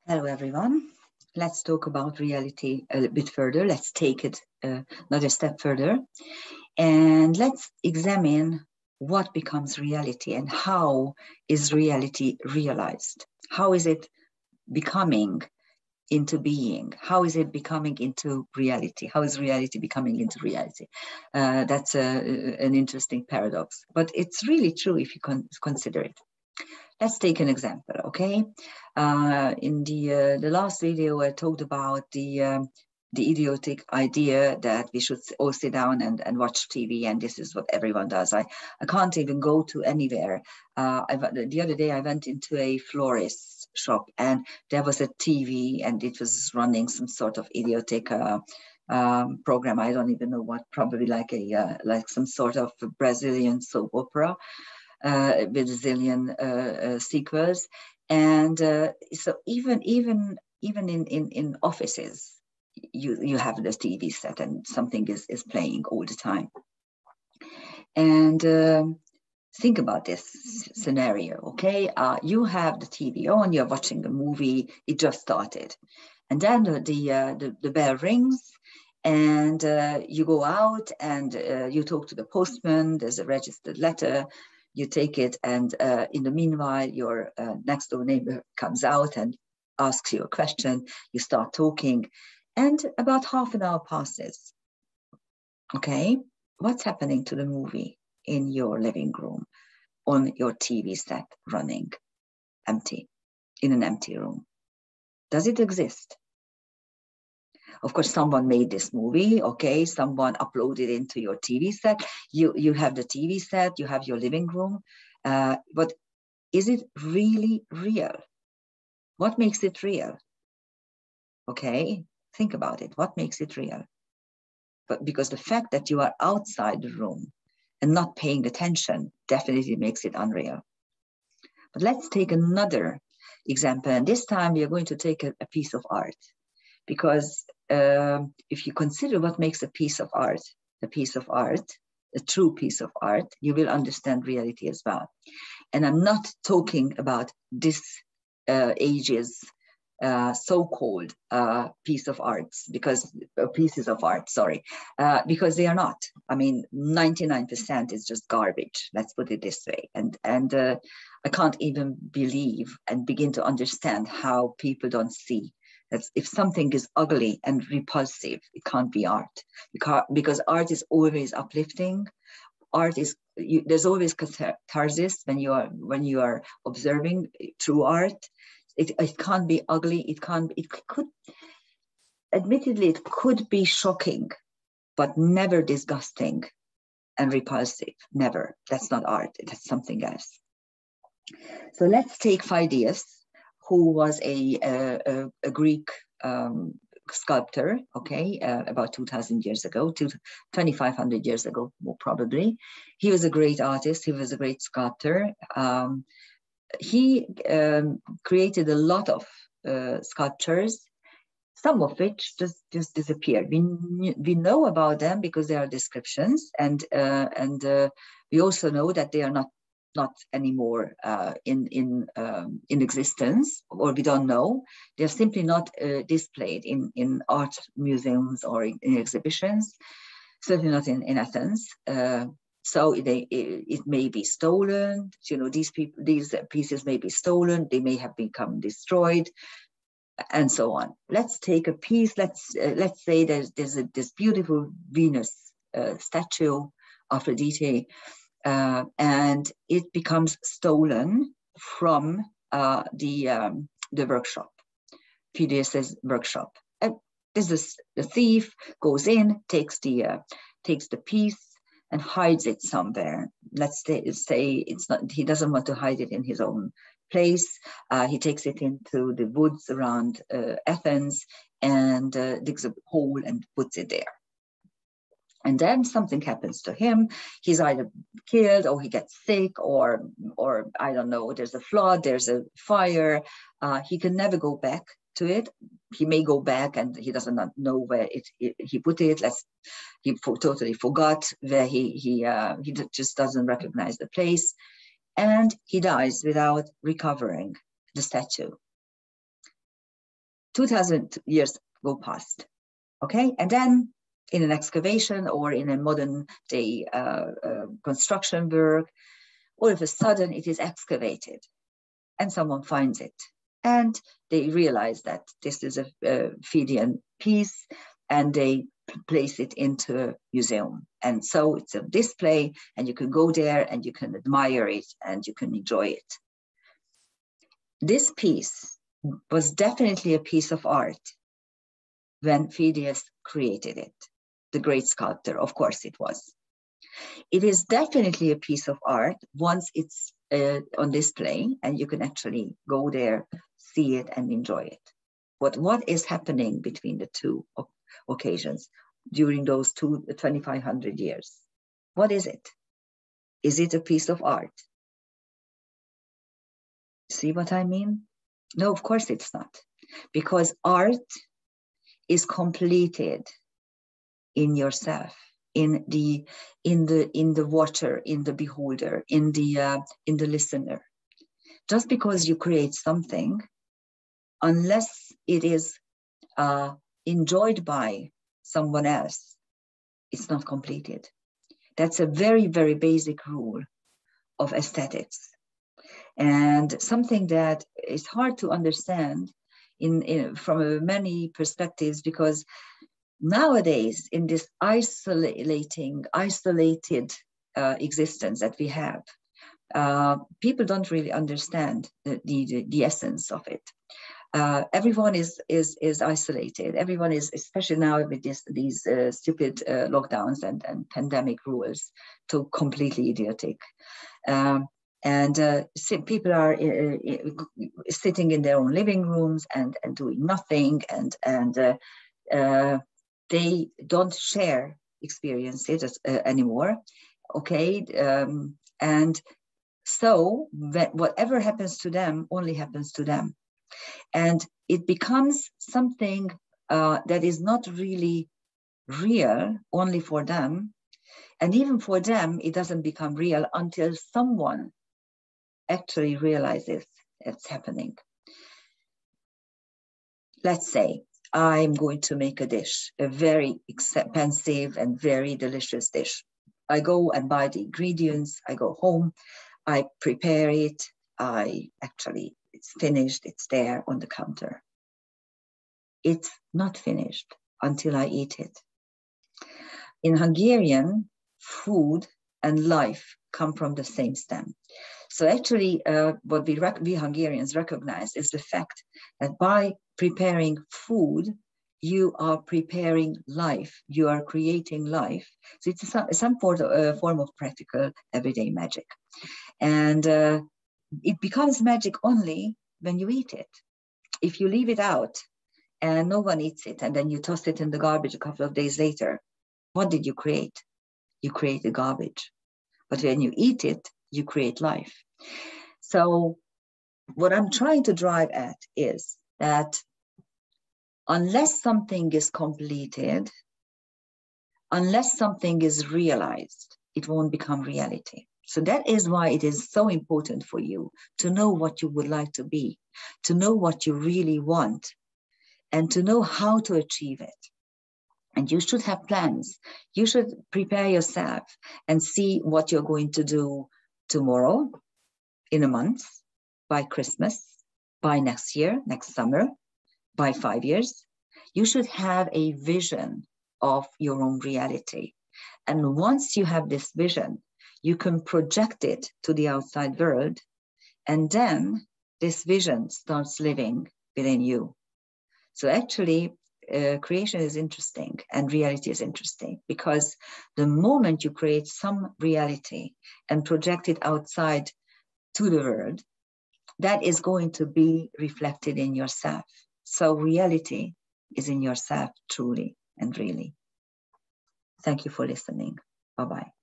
Hello, everyone. Let's talk about reality a bit further. Let's take it another step further. And let's examine what becomes reality and how is reality realized? How is it becoming into being? How is it becoming into reality? How is reality becoming into reality? That's an interesting paradox, but it's really true if you consider it. Let's take an example, okay? In the last video, I talked about the idiotic idea that we should all sit down and watch TV, and this is what everyone does. I can't even go to anywhere. The other day, I went into a florist shop, and there was a TV, and it was running some sort of idiotic program. I don't even know what, probably like some sort of Brazilian soap opera. With a zillion sequels, and so even in offices, you have the TV set and something is playing all the time. And think about this scenario, okay? You have the TV on, you're watching a movie, it just started, and then the bell rings. And you go out and you talk to the postman. There's a registered letter. You take it, and in the meanwhile, your next door neighbor comes out and asks you a question. You start talking, and about half an hour passes. Okay, what's happening to the movie in your living room, on your TV set running, empty, in an empty room? Does it exist? Of course, someone made this movie, okay? Someone uploaded into your TV set. You have the TV set, you have your living room, but is it really real? What makes it real? Okay, think about it. What makes it real? But because the fact that you are outside the room and not paying attention definitely makes it unreal. But let's take another example, and this time we are going to take a piece of art. Because if you consider what makes a piece of art, a true piece of art, you will understand reality as well. And I'm not talking about this age's so-called pieces of art, because they are not. I mean, 99% is just garbage. Let's put it this way. And I can't even believe and begin to understand how people don't see. That's if something is ugly and repulsive, it can't be art. Because art is always uplifting. Art is there's always catharsis when you are observing through art. It can't be ugly. It could, admittedly, it could be shocking, but never disgusting and repulsive. Never. That's not art. That's something else. So let's take Phidias, who was a Greek sculptor, okay, about 2,000 years ago, 2,500 years ago, more probably. He was a great artist. He was a great sculptor. He created a lot of sculptures, some of which just disappeared. We know about them because there are descriptions, and we also know that they are not anymore in existence, or we don't know. They're simply not displayed in art museums or in exhibitions, certainly not in Athens. So it may be stolen. You know, these pieces may be stolen. They may have become destroyed, and so on. Let's take a piece. Let's say there's this beautiful Venus statue, Aphrodite. And it becomes stolen from the workshop, Phidias's workshop. And the thief goes in, takes the piece and hides it somewhere. Let's say it's not. He doesn't want to hide it in his own place. He takes it into the woods around Athens and digs a hole and puts it there. And then something happens to him. He's either killed or he gets sick, or I don't know, there's a flood, there's a fire. He can never go back to it. He may go back and he doesn't know where he put it. He totally forgot where he just doesn't recognize the place. And he dies without recovering the statue. 2,000 years go past, okay? And then in an excavation or in a modern day construction work, all of a sudden it is excavated and someone finds it. And they realize that this is a Fidian piece, and they place it into a museum. And so it's a display, and you can go there and you can admire it and you can enjoy it. This piece was definitely a piece of art when Phidias created it, the great sculptor. Of course it was. It is definitely a piece of art once it's on display and you can actually go there, see it and enjoy it. But what is happening between the two occasions during those 2,500 years? What is it? Is it a piece of art? See what I mean? No, of course it's not, because art is completed in yourself, in the watcher, in the beholder, in the listener. Just because you create something, unless it is enjoyed by someone else, it's not completed. That's a very, very basic rule of aesthetics, and something that is hard to understand from many perspectives, because nowadays in this isolated existence that we have, people don't really understand the essence of it. Everyone is isolated. Everyone is, especially now with these stupid lockdowns and pandemic rules, so completely idiotic. People are sitting in their own living rooms and doing nothing, and they don't share experiences anymore. Okay, and so whatever happens to them only happens to them. And it becomes something that is not really real, only for them. And even for them, it doesn't become real until someone actually realizes it's happening. Let's say I'm going to make a dish, a very expensive and very delicious dish. I go and buy the ingredients, I go home, I prepare it, it's finished, it's there on the counter. It's not finished until I eat it. In Hungarian, food and life come from the same stem. So actually, what we Hungarians recognize is the fact that by preparing food, you are preparing life, you are creating life. So it's some form of practical everyday magic. And it becomes magic only when you eat it. If you leave it out and no one eats it, and then you toss it in the garbage a couple of days later, what did you create? You created garbage. But when you eat it, you create life. So what I'm trying to drive at is that unless something is completed, unless something is realized, it won't become reality. So that is why it is so important for you to know what you would like to be, to know what you really want, and to know how to achieve it. And you should have plans. You should prepare yourself and see what you're going to do tomorrow, in a month, by Christmas, by next year, next summer, by 5 years. You should have a vision of your own reality. And once you have this vision, you can project it to the outside world. And then this vision starts living within you. So actually, creation is interesting and reality is interesting, because the moment you create some reality and project it outside to the world, that is going to be reflected in yourself. So reality is in yourself, truly and really. Thank you for listening. Bye-bye.